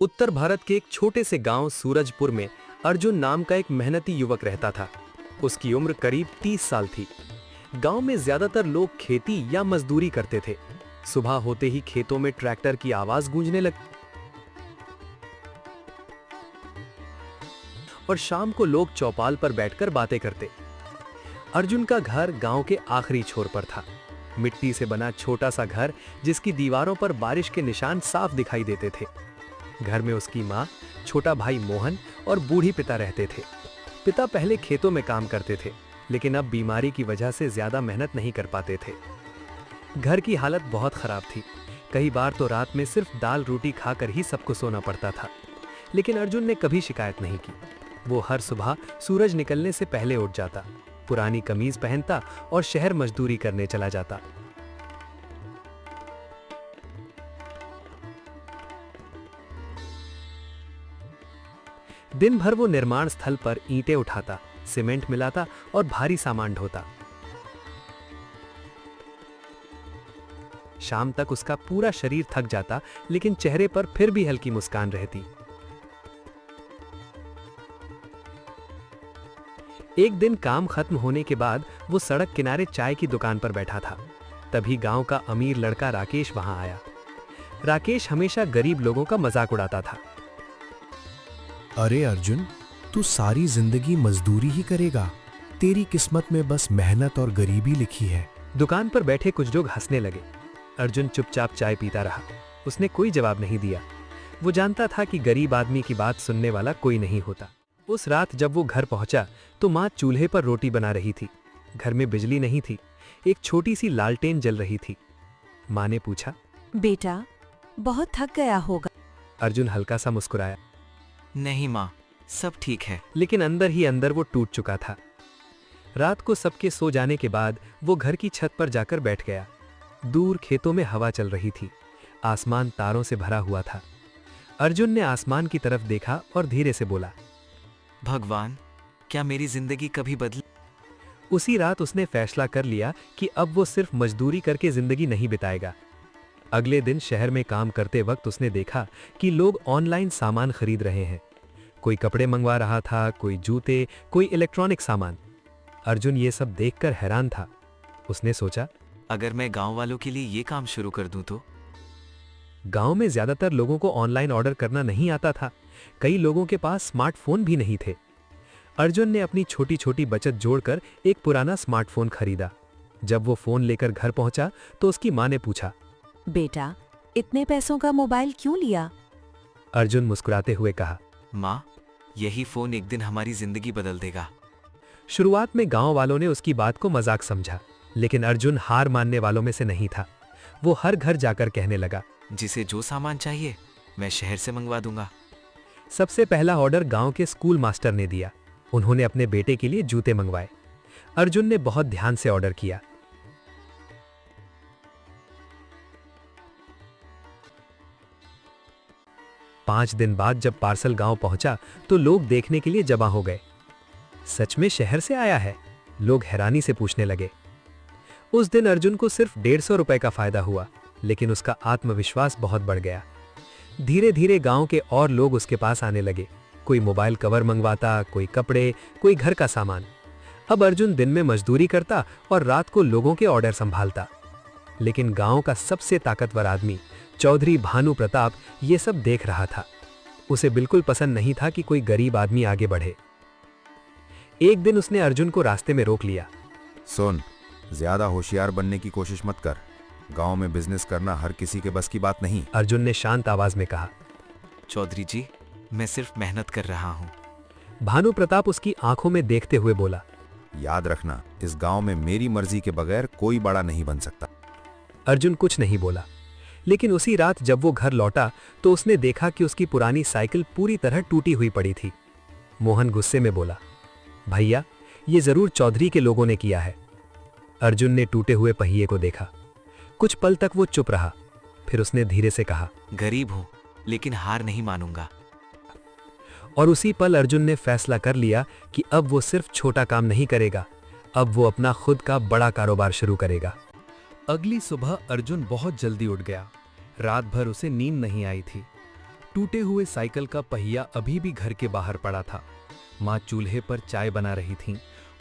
उत्तर भारत के एक छोटे से गांव सूरजपुर में अर्जुन नाम का एक मेहनती युवक रहता था। उसकी उम्र करीब 30 साल थी। गांव में ज्यादातर लोग खेती या मजदूरी करते थे। सुबह होते ही खेतों में ट्रैक्टर की आवाज गूंजने लगी और शाम को लोग चौपाल पर बैठकर बातें करते। अर्जुन का घर गांव के आखिरी छोर पर था। मिट्टी से बना छोटा सा घर जिसकी दीवारों पर बारिश के निशान साफ दिखाई देते थे। घर में उसकी माँ, छोटा भाई मोहन और बूढ़ी पिता रहते थे। पिता पहले खेतों में काम करते थे, लेकिन अब बीमारी की वजह से ज्यादा मेहनत नहीं कर पाते थे। घर की हालत बहुत खराब थी। कई बार तो रात में सिर्फ दाल रोटी खाकर ही सबको सोना पड़ता था। लेकिन अर्जुन ने कभी शिकायत नहीं की। वो हर सुबह सूरज निकलने से पहले उठ जाता, पुरानी कमीज पहनता और शहर मजदूरी करने चला जाता। दिन भर वो निर्माण स्थल पर ईंटें उठाता, सीमेंट मिलाता और भारी सामान ढोता। शाम तक उसका पूरा शरीर थक जाता, लेकिन चेहरे पर फिर भी हल्की मुस्कान रहती। एक दिन काम खत्म होने के बाद वो सड़क किनारे चाय की दुकान पर बैठा था। तभी गांव का अमीर लड़का राकेश वहां आया। राकेश हमेशा गरीब लोगों का मजाक उड़ाता था। अरे अर्जुन, तू सारी जिंदगी मजदूरी ही करेगा। तेरी किस्मत में बस मेहनत और गरीबी लिखी है। दुकान पर बैठे कुछ लोग हंसने लगे। अर्जुन चुपचाप चाय पीता रहा। उसने कोई जवाब नहीं दिया। वो जानता था कि गरीब आदमी की बात सुनने वाला कोई नहीं होता। उस रात जब वो घर पहुंचा तो माँ चूल्हे पर रोटी बना रही थी। घर में बिजली नहीं थी। एक छोटी सी लालटेन जल रही थी। माँ ने पूछा, बेटा, बहुत थक गया होगा। अर्जुन हल्का सा मुस्कुराया। नहीं माँ, सब ठीक है। लेकिन अंदर ही अंदर वो टूट चुका था। रात को सबके सो जाने के बाद वो घर की छत पर जाकर बैठ गया। दूर खेतों में हवा चल रही थी। आसमान तारों से भरा हुआ था। अर्जुन ने आसमान की तरफ देखा और धीरे से बोला, भगवान, क्या मेरी जिंदगी कभी बदली? उसी रात उसने फैसला कर लिया कि अब वो सिर्फ मजदूरी करके जिंदगी नहीं बिताएगा। अगले दिन शहर में काम करते वक्त उसने देखा कि लोग ऑनलाइन सामान खरीद रहे हैं। कोई कपड़े मंगवा रहा था, कोई जूते, कोई इलेक्ट्रॉनिक सामान। अर्जुन ये सब देखकर हैरान था। उसने सोचा, अगर मैं गांव वालों के लिए ये काम शुरू कर दूं तो? गांव में ज्यादातर लोगों को ऑनलाइन ऑर्डर करना नहीं आता था। कई लोगों के पास स्मार्टफोन भी नहीं थे। अर्जुन ने अपनी छोटी छोटी बचत जोड़कर एक पुराना स्मार्टफोन खरीदा। जब वो फोन लेकर घर पहुंचा तो उसकी मां ने पूछा, बेटा, इतने पैसों का मोबाइल क्यों लिया? अर्जुन मुस्कुराते हुए कहा, माँ, यही फोन एक दिन हमारी जिंदगी बदल देगा। शुरुआत में गांव वालों ने उसकी बात को मजाक समझा, लेकिन अर्जुन हार मानने वालों में से नहीं था। वो हर घर जाकर कहने लगा, जिसे जो सामान चाहिए मैं शहर से मंगवा दूंगा। सबसे पहला ऑर्डर गांव के स्कूल मास्टर ने दिया। उन्होंने अपने बेटे के लिए जूते मंगवाए। अर्जुन ने बहुत ध्यान से ऑर्डर किया। पांच दिन बाद जब पार्सल गांव पहुंचा तो लोग देखने के लिए जमा हो गए। सच में शहर से आया है? लोग हैरानी से पूछने लगे। उस दिन अर्जुन को सिर्फ 150 रुपए का फायदा हुआ, लेकिन उसका आत्मविश्वास बहुत बढ़ गया। धीरे धीरे गांव के और लोग उसके पास आने लगे। कोई मोबाइल कवर मंगवाता, कोई कपड़े, कोई घर का सामान। अब अर्जुन दिन में मजदूरी करता और रात को लोगों के ऑर्डर संभालता। लेकिन गांव का सबसे ताकतवर आदमी चौधरी भानु प्रताप ये सब देख रहा था। उसे बिल्कुल पसंद नहीं था कि कोई गरीब आदमी आगे बढ़े। एक दिन उसने अर्जुन को रास्ते में रोक लिया। सुन, ज्यादा होशियार बनने की कोशिश मत कर। गांव में बिजनेस करना हर किसी के बस की बात नहीं। अर्जुन ने शांत आवाज में कहा। चौधरी जी, मैं सिर्फ मेहनत कर रहा हूँ। भानु प्रताप उसकी आंखों में देखते हुए बोला, याद रखना, इस गांव में मेरी मर्जी के बगैर कोई बड़ा नहीं बन सकता। अर्जुन कुछ नहीं बोला। लेकिन उसी रात जब वो घर लौटा तो उसने देखा कि उसकी पुरानी साइकिल पूरी तरह टूटी हुई पड़ी थी। मोहन गुस्से में बोला, भैया, ये जरूर चौधरी के लोगों ने किया है। अर्जुन ने टूटे हुए पहिए को देखा। कुछ पल तक वो चुप रहा। फिर उसने धीरे से कहा, गरीब हूं, लेकिन हार नहीं मानूंगा। और उसी पल अर्जुन ने फैसला कर लिया कि अब वो सिर्फ छोटा काम नहीं करेगा, अब वो अपना खुद का बड़ा कारोबार शुरू करेगा। अगली सुबह अर्जुन बहुत जल्दी उठ गया। रात भर उसे नींद नहीं आई थी। टूटे हुए साइकिल का पहिया अभी भी घर के बाहर पड़ा था। माँ चूल्हे पर चाय बना रही थीं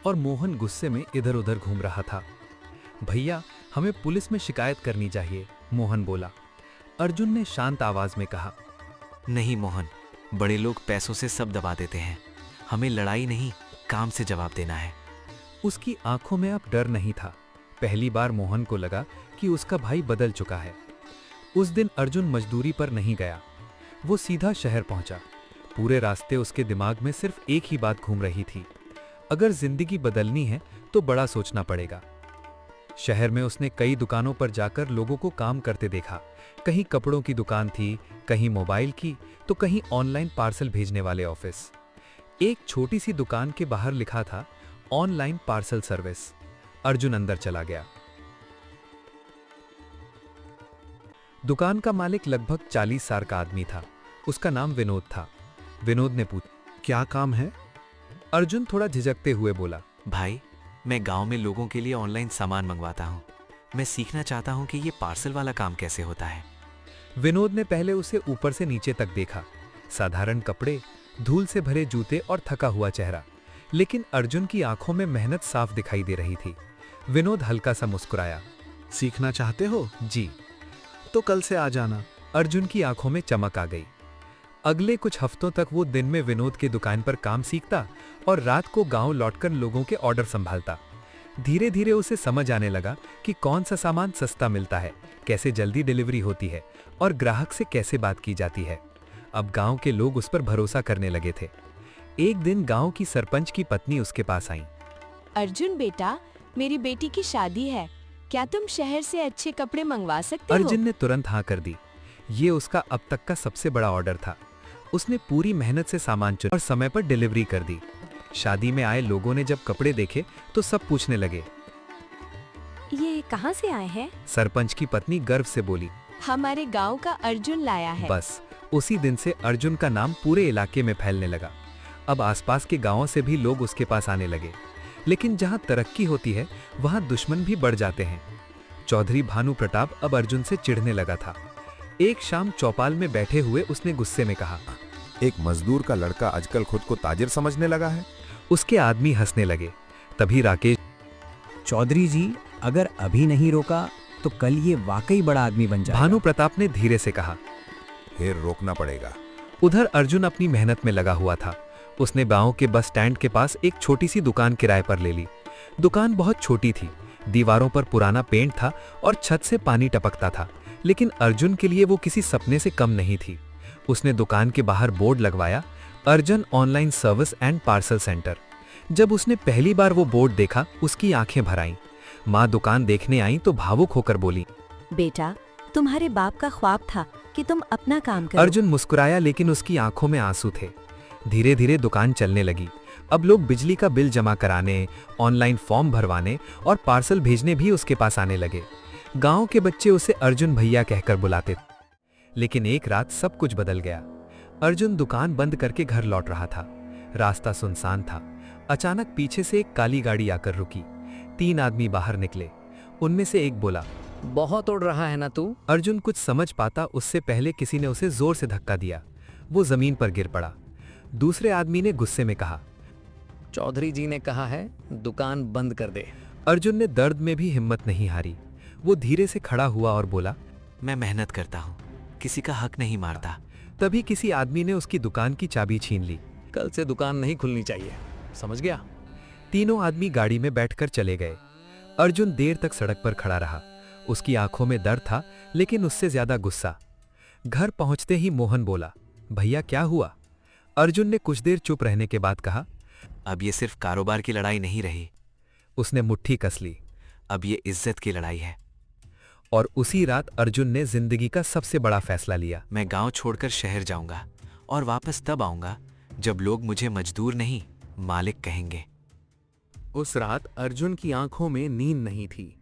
और मोहन गुस्से में इधर उधर घूम रहा था। भैया, हमें पुलिस में शिकायत करनी चाहिए, मोहन बोला। अर्जुन ने शांत आवाज में कहा। नहीं मोहन, बड़े लोग पैसों से सब दबा देते हैं। हमें लड़ाई नहीं, काम से जवाब देना है। उसकी आंखों में अब डर नहीं था। पहली बार मोहन को लगा कि उसका भाई बदल चुका है। उस दिन अर्जुन मजदूरी पर नहीं गया। वो सीधा शहर पहुंचा। पूरे रास्ते उसके दिमाग में सिर्फ एक ही बात घूम रही थी, अगर जिंदगी बदलनी है तो बड़ा सोचना पड़ेगा। शहर में उसने कई दुकानों पर जाकर लोगों को काम करते देखा। कहीं कपड़ों की दुकान थी, कहीं मोबाइल की, तो कहीं ऑनलाइन पार्सल भेजने वाले ऑफिस। एक छोटी सी दुकान के बाहर लिखा था ऑनलाइन पार्सल सर्विस। अर्जुन अंदर चला गया। दुकान का मालिक लगभग 40 साल का आदमी था। उसका नाम विनोद था। विनोद ने पूछा, क्या काम है? अर्जुन थोड़ा झिझकते हुए बोला, भाई, मैं गांव में लोगों के लिए ऑनलाइन सामान मंगवाता हूँ। मैं सीखना चाहता हूँ कि ये पार्सल वाला काम कैसे होता है। विनोद ने पहले उसे ऊपर से नीचे तक देखा। साधारण कपड़े, धूल से भरे जूते और थका हुआ चेहरा, लेकिन अर्जुन की आंखों में मेहनत साफ दिखाई दे रही थी। विनोद हल्का सा मुस्कुराया। सीखना चाहते हो? जी। तो कल से आ जाना। अर्जुन की आंखों में चमक आ गई। अगले कुछ हफ्तों तक वो दिन में विनोद की दुकान पर काम सीखता और रात को गांव लौटकर लोगों के ऑर्डर संभालता। धीरे धीरे उसे समझ आने लगा कि कौन सा सामान सस्ता मिलता है, कैसे जल्दी डिलीवरी होती है और ग्राहक से कैसे बात की जाती है। अब गांव के लोग उस पर भरोसा करने लगे थे। एक दिन गांव की सरपंच की पत्नी उसके पास आई। अर्जुन बेटा, मेरी बेटी की शादी है, क्या तुम शहर से अच्छे कपड़े मंगवा सकते हो? अर्जुन ने तुरंत हाँ कर दी। ये उसका अब तक का सबसे बड़ा ऑर्डर था। उसने पूरी मेहनत से सामान चुना और समय पर डिलीवरी कर दी। शादी में आए लोगों ने जब कपड़े देखे तो सब पूछने लगे, ये कहाँ से आए हैं? सरपंच की पत्नी गर्व से बोली। हमारे गांव का अर्जुन लाया है। बस उसी दिन से अर्जुन का नाम पूरे इलाके में फैलने लगा। अब आसपास के गांवों से भी लोग उसके पास आने लगे। लेकिन जहां तरक्की होती है वहां दुश्मन भी बढ़ जाते हैं। चौधरी भानु प्रताप अब अर्जुन से चिढ़ने लगा था। एक शाम चौपाल में बैठे हुए उसने गुस्से में कहा, एक मजदूर का लड़का आजकल खुद को ताजिर समझने लगा है। उसके आदमी हंसने लगे। तभी राकेश, चौधरी जी, अगर अभी नहीं रोका तो कल ये वाकई बड़ा आदमी बन जाएगा। भानु प्रताप ने धीरे से कहा। फिर रोकना पड़ेगा। उधर अर्जुन अपनी मेहनत में लगा हुआ था। उसने गांव के बस स्टैंड के पास एक छोटी सी दुकान किराए पर ले ली। दुकान बहुत छोटी थी। दीवारों पर पुराना पेंट था और छत से पानी टपकता था, लेकिन अर्जुन के लिए वो किसी सपने से कम नहीं थी। उसने दुकान के बाहर बोर्ड लगवाया, Arjun online service and parcel centre. जब उसने पहली बार वो बोर्ड देखा, उसकी आंखें भर आईं। माँ दुकान देखने आई तो भावुक होकर बोली, बेटा, तुम्हारे बाप का ख्वाब था कि तुम अपना काम करो। अर्जुन मुस्कुराया, लेकिन उसकी आंखों में आंसू थे। धीरे धीरे दुकान चलने लगी। अब लोग बिजली का बिल जमा कराने, ऑनलाइन फॉर्म भरवाने और पार्सल भेजने भी उसके पास आने लगे। गांव के बच्चे उसे अर्जुन भैया कहकर बुलाते थे। लेकिन एक रात सब कुछ बदल गया। अर्जुन दुकान बंद करके घर लौट रहा था। रास्ता सुनसान था। अचानक पीछे से एक काली गाड़ी आकर रुकी। 3 आदमी बाहर निकले। उनमें से एक बोला, बहुत उड़ रहा है ना तू। अर्जुन कुछ समझ पाता उससे पहले किसी ने उसे जोर से धक्का दिया। वो जमीन पर गिर पड़ा। दूसरे आदमी ने गुस्से में कहा, चौधरी जी ने कहा है दुकान बंद कर दे। अर्जुन ने दर्द में भी हिम्मत नहीं हारी। वो धीरे से खड़ा हुआ और बोला, मैं मेहनत करता हूँ, किसी का हक नहीं मारता। तभी किसी आदमी ने उसकी दुकान की चाबी छीन ली। कल से दुकान नहीं खुलनी चाहिए, समझ गया? तीनों आदमी गाड़ी में बैठकर चले गए। अर्जुन देर तक सड़क पर खड़ा रहा। उसकी आंखों में दर्द था, लेकिन उससे ज्यादा गुस्सा। घर पहुंचते ही मोहन बोला, भैया क्या हुआ? अर्जुन ने कुछ देर चुप रहने के बाद कहा, अब ये सिर्फ कारोबार की लड़ाई नहीं रही, उसने मुट्ठी कस ली। अब ये इज्जत की लड़ाई है। और उसी रात अर्जुन ने जिंदगी का सबसे बड़ा फैसला लिया। मैं गांव छोड़कर शहर जाऊंगा और वापस तब आऊंगा जब लोग मुझे मजदूर नहीं, मालिक कहेंगे। उस रात अर्जुन की आंखों में नींद नहीं थी।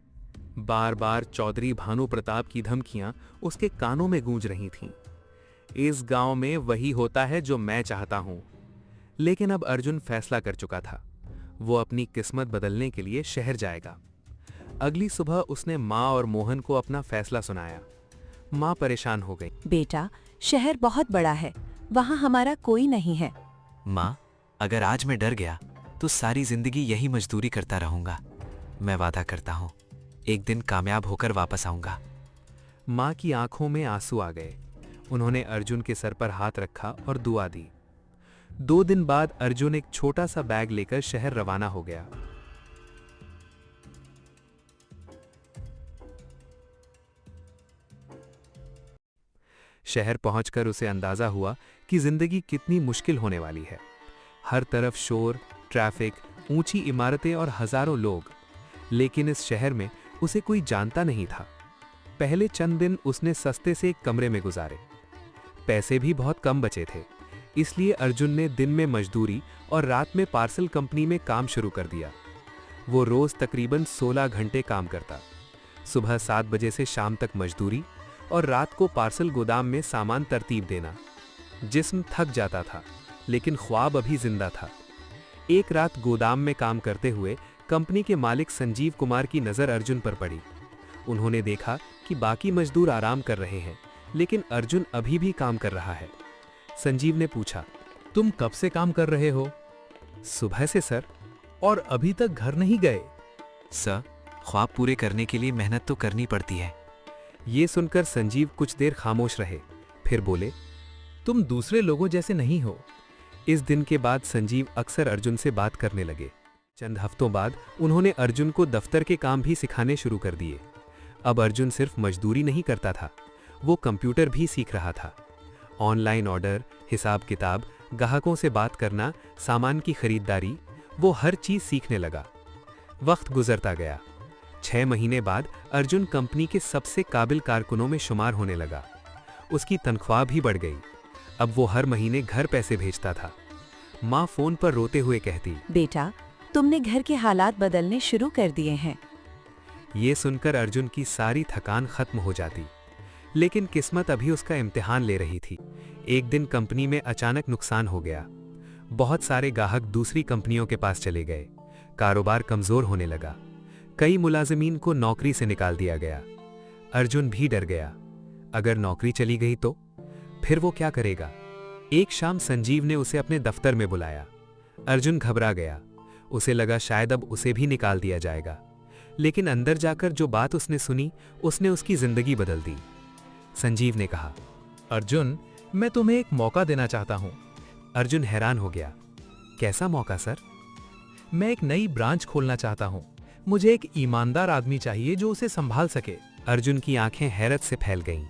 बार बार चौधरी भानु प्रताप की धमकियां उसके कानों में गूंज रही थीं। इस गांव में वही होता है जो मैं चाहता हूं। लेकिन अब अर्जुन फैसला कर चुका था। वो अपनी किस्मत बदलने के लिए शहर जाएगा। अगली सुबह उसने माँ और मोहन को अपना फैसला सुनाया। माँ परेशान हो गई। बेटा, शहर बहुत बड़ा है, वहाँ हमारा कोई नहीं है। माँ, अगर आज मैं डर गया तो सारी जिंदगी यही मजदूरी करता रहूंगा। मैं वादा करता हूँ, एक दिन कामयाब होकर वापस आऊंगा। माँ की आंखों में आंसू आ गए। उन्होंने अर्जुन के सर पर हाथ रखा और दुआ दी। 2 दिन बाद अर्जुन एक छोटा सा बैग लेकर शहर रवाना हो गया। शहर पहुंचकर उसे अंदाजा हुआ कि जिंदगी कितनी मुश्किल होने वाली है। हर तरफ शोर, ट्रैफिक, ऊंची इमारतें और हजारों लोग। लेकिन इस शहर में उसे कोई जानता नहीं था। पहले चंद दिन उसने सस्ते से एक कमरे में गुजारे। पैसे भी बहुत कम बचे थे, इसलिए अर्जुन ने दिन में मजदूरी और रात में पार्सल कंपनी में काम शुरू कर दिया। वो रोज तकरीबन 16 घंटे काम करता। सुबह 7 बजे से शाम तक मजदूरी और रात को पार्सल गोदाम में सामान तरतीब देना। जिस्म थक जाता था, लेकिन ख्वाब अभी जिंदा था। एक रात गोदाम में काम करते हुए कंपनी के मालिक संजीव कुमार की नज़र अर्जुन पर पड़ी। उन्होंने देखा कि बाकी मजदूर आराम कर रहे हैं, लेकिन अर्जुन अभी भी काम कर रहा है। संजीव ने पूछा, तुम कब से काम कर रहे हो? सुबह से सर। और अभी तक घर नहीं गए? सर, ख्वाब पूरे करने के लिए मेहनत तो करनी पड़ती है। ये सुनकर संजीव कुछ देर खामोश रहे, फिर बोले, तुम दूसरे लोगों जैसे नहीं हो। इस दिन के बाद संजीव अक्सर अर्जुन से बात करने लगे। चंद हफ्तों बाद उन्होंने अर्जुन को दफ्तर के काम भी सिखाने शुरू कर दिए। अब अर्जुन सिर्फ मजदूरी नहीं करता था, वो कंप्यूटर भी सीख रहा था। ऑनलाइन ऑर्डर, हिसाब किताब, ग्राहकों से बात करना, सामान की खरीदारी, वो हर चीज सीखने लगा। वक्त गुजरता गया। 6 महीने बाद अर्जुन कंपनी के सबसे काबिल कारकुनों में शुमार होने लगा। उसकी तनख्वाह भी बढ़ गई। अब वो हर महीने घर पैसे भेजता था। माँ फोन पर रोते हुए कहती, बेटा, तुमने घर के हालात बदलने शुरू कर दिए हैं। ये सुनकर अर्जुन की सारी थकान खत्म हो जाती। लेकिन किस्मत अभी उसका इम्तिहान ले रही थी। एक दिन कंपनी में अचानक नुकसान हो गया। बहुत सारे ग्राहक दूसरी कंपनियों के पास चले गए। कारोबार कमजोर होने लगा। कई मुलाजिमीन को नौकरी से निकाल दिया गया। अर्जुन भी डर गया। अगर नौकरी चली गई तो फिर वो क्या करेगा? एक शाम संजीव ने उसे अपने दफ्तर में बुलाया। अर्जुन घबरा गया। उसे लगा शायद अब उसे भी निकाल दिया जाएगा। लेकिन अंदर जाकर जो बात उसने सुनी, उसने उसकी जिंदगी बदल दी। संजीव ने कहा, अर्जुन, मैं तुम्हें एक मौका देना चाहता हूं। अर्जुन हैरान हो गया। कैसा मौका सर? मैं एक नई ब्रांच खोलना चाहता हूं। मुझे एक ईमानदार आदमी चाहिए जो उसे संभाल सके। अर्जुन की आंखें हैरत से फैल गईं।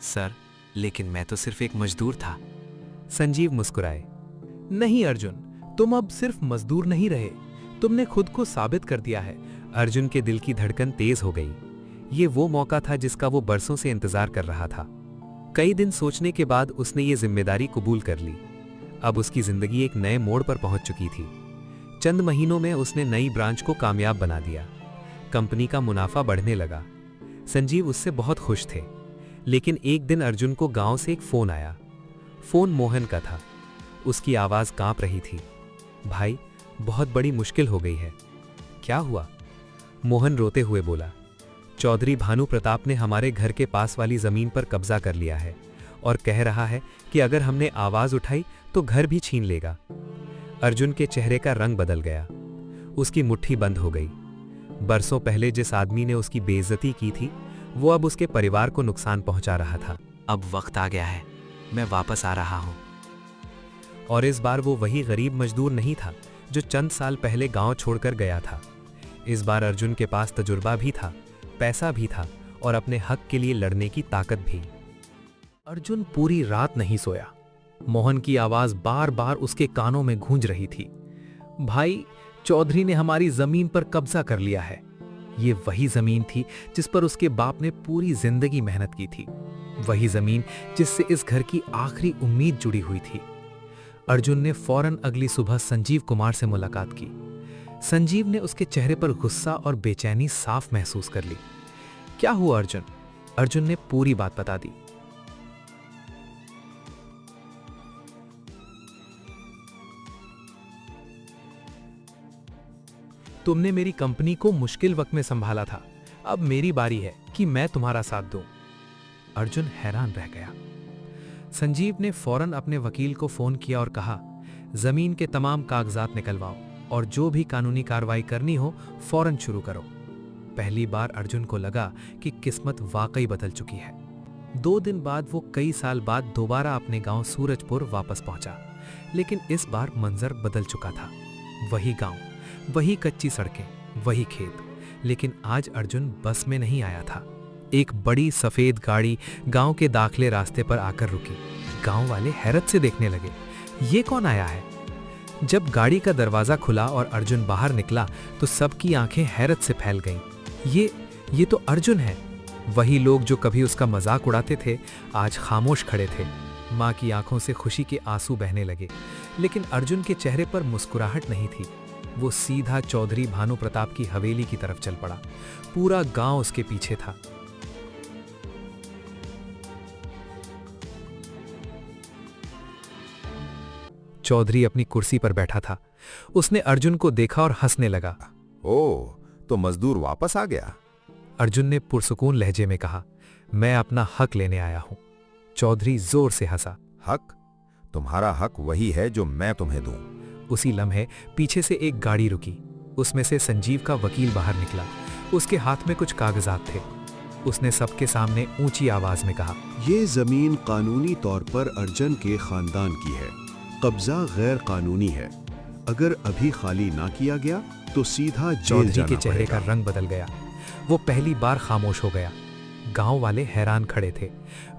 सर, लेकिन मैं तो सिर्फ एक मजदूर था। संजीव मुस्कुराए। नहीं अर्जुन, तुम अब सिर्फ मजदूर नहीं रहे, तुमने खुद को साबित कर दिया है। अर्जुन के दिल की धड़कन तेज हो गई। ये वो मौका था जिसका वो बरसों से इंतजार कर रहा था। कई दिन सोचने के बाद उसने ये जिम्मेदारी कबूल कर ली। अब उसकी जिंदगी एक नए मोड़ पर पहुंच चुकी थी। चंद महीनों में उसने नई ब्रांच को कामयाब बना दिया। कंपनी का मुनाफा बढ़ने लगा। संजीव उससे बहुत खुश थे। लेकिन एक दिन अर्जुन को गांव से एक फोन आया। फोन मोहन का था। उसकी आवाज कांप रही थी। भाई, बहुत बड़ी मुश्किल हो गई है। क्या हुआ? मोहन रोते हुए बोला, चौधरी भानु प्रताप ने हमारे घर के पास वाली जमीन पर कब्जा कर लिया है और कह रहा है कि अगर हमने आवाज उठाई तो घर भी छीन लेगा। अर्जुन के चेहरे का रंग बदल गया। उसकी मुट्ठी बंद हो गई। बरसों पहले जिस आदमी ने उसकी बेइज्जती की थी, वो अब उसके परिवार को नुकसान पहुंचा रहा था। अब वक्त आ गया है, मैं वापस आ रहा हूं। और इस बार वो वही गरीब मजदूर नहीं था जो चंद साल पहले गांव छोड़कर गया था। इस बार अर्जुन के पास तजुर्बा भी था, पैसा भी था और अपने हक के लिए लड़ने की ताकत भी। अर्जुन पूरी रात नहीं सोया। मोहन की आवाज बार बार उसके कानों में गूंज रही थी। भाई, चौधरी ने हमारी जमीन पर कब्जा कर लिया है। ये वही जमीन थी जिस पर उसके बाप ने पूरी जिंदगी मेहनत की थी। वही जमीन जिससे इस घर की आखिरी उम्मीद जुड़ी हुई थी। अर्जुन ने फौरन अगली सुबह संजीव कुमार से मुलाकात की। संजीव ने उसके चेहरे पर गुस्सा और बेचैनी साफ महसूस कर ली। क्या हुआ अर्जुन? अर्जुन ने पूरी बात बता दी। तुमने मेरी कंपनी को मुश्किल वक्त में संभाला था। अब मेरी बारी है कि मैं तुम्हारा साथ दूं। अर्जुन हैरान रह गया। संजीव ने फौरन अपने वकील को फोन किया और कहा, जमीन के तमाम कागजात निकलवाओ और जो भी कानूनी कार्रवाई करनी हो फौरन शुरू करो। पहली बार अर्जुन को लगा कि किस्मत वाकई बदल चुकी है। 2 दिन बाद वो कई साल बाद दोबारा अपने गांव सूरजपुर वापस पहुंचा, लेकिन इस बार मंजर बदल चुका था। वही गांव, वही कच्ची सड़कें, वही खेत, लेकिन आज अर्जुन बस में नहीं आया था। एक बड़ी सफेद गाड़ी गांव के दाखले रास्ते पर आकर रुकी। गांव वाले हैरत से देखने लगे, ये कौन आया है? जब गाड़ी का दरवाजा खुला और अर्जुन बाहर निकला तो सबकी आंखें हैरत से फैल गईं। ये तो अर्जुन है। वही लोग जो कभी उसका मजाक उड़ाते थे आज खामोश खड़े थे। मां की आंखों से खुशी के आंसू बहने लगे, लेकिन अर्जुन के चेहरे पर मुस्कुराहट नहीं थी। वो सीधा चौधरी भानु प्रताप की हवेली की तरफ चल पड़ा। पूरा गांव उसके पीछे था। चौधरी अपनी कुर्सी पर बैठा था। उसने अर्जुन को देखा और हंसने लगा। ओह, तो मजदूर वापस आ गया? अर्जुन ने पुरसुकून लहजे में कहा, मैं अपना हक लेने आया हूं। चौधरी जोर से हंसा। हक? तुम्हारा हक वही है जो मैं तुम्हें दूं। उसी लम्हे पीछे से एक गाड़ी रुकी। उसमें से संजीव का वकील बाहर निकला। उसके हाथ में कुछ कागजात थे। उसने सबके सामने ऊंची आवाज में कहा, ये जमीन कानूनी तौर पर अर्जुन के खानदान की है। कब्जा गैर कानूनी है। अगर अभी खाली ना किया गया तो सीधा जेल चौधरी जाना के चेहरे का पड़ेगा। रंग बदल गया। वो पहली बार खामोश हो गया। गांव वाले हैरान खड़े थे।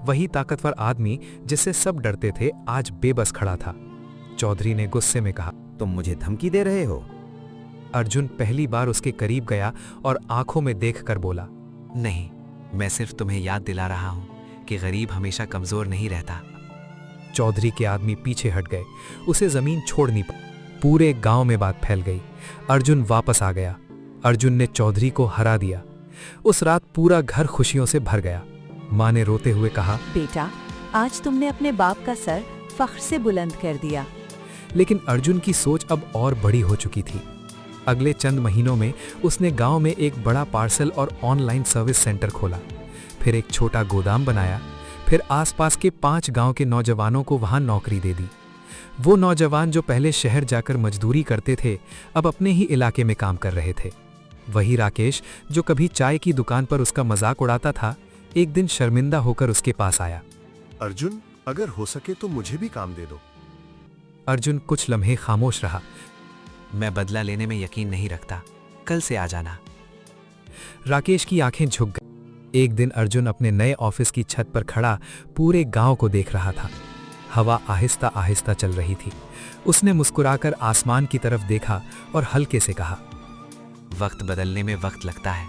वही ताकतवर आदमी जिससे सब डरते थे आज बेबस खड़ा था। चौधरी ने गुस्से में कहा, तुम मुझे धमकी दे रहे हो? अर्जुन पहली बार उसके करीब गया और आंखों में देखकर बोला, नहीं, मैं सिर्फ तुम्हें याद दिला रहा हूं कि गरीब हमेशा कमजोर नहीं रहता। चौधरी के आदमी पीछे हट गए। उसे जमीन छोड़नी पड़ी। पूरे गांव में बात फैल गई। अर्जुन वापस आ गया। अर्जुन ने चौधरी को हरा दिया। उस रात पूरा घर खुशियों से भर गया। मां ने रोते हुए कहा, बेटा, आज तुमने अपने बाप का सर फख्र से बुलंद कर दिया। लेकिन अर्जुन की सोच अब और बड़ी हो चुकी थी। अगले चंद महीनों में उसने गांव में एक बड़ा पार्सल और ऑनलाइन सर्विस सेंटर खोला। फिर एक छोटा गोदाम बनाया। फिर आसपास के 5 गांव के नौजवानों को वहां नौकरी दे दी। वो नौजवान जो पहले शहर जाकर मजदूरी करते थे अब अपने ही इलाके में काम कर रहे थे। वही राकेश जो कभी चाय की दुकान पर उसका मजाक उड़ाता था, एक दिन शर्मिंदा होकर उसके पास आया। अर्जुन, अगर हो सके तो मुझे भी काम दे दो। अर्जुन कुछ लम्हे खामोश रहा। मैं बदला लेने में यकीन नहीं रखता, कल से आ जाना। राकेश की आंखें झुक गईं। एक दिन अर्जुन अपने नए ऑफिस की छत पर खड़ा पूरे गांव को देख रहा था। हवा आहिस्ता आहिस्ता चल रही थी। उसने मुस्कुराकर आसमान की तरफ देखा और हल्के से कहा, वक्त बदलने में वक्त लगता है,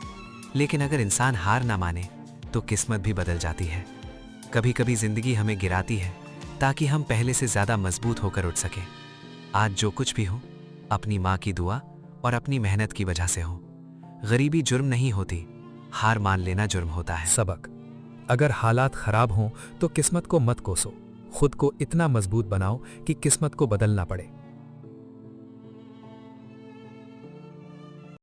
लेकिन अगर इंसान हार ना माने तो किस्मत भी बदल जाती है। कभी कभी जिंदगी हमें गिराती है ताकि हम पहले से ज्यादा मजबूत होकर उठ सकें। आज जो कुछ भी हो अपनी माँ की दुआ और अपनी मेहनत की वजह से हो। गरीबी जुर्म नहीं होती, हार मान लेना जुर्म होता है। सबक, अगर हालात खराब हों तो किस्मत को मत कोसो। खुद को इतना मजबूत बनाओ कि किस्मत को बदलना पड़े।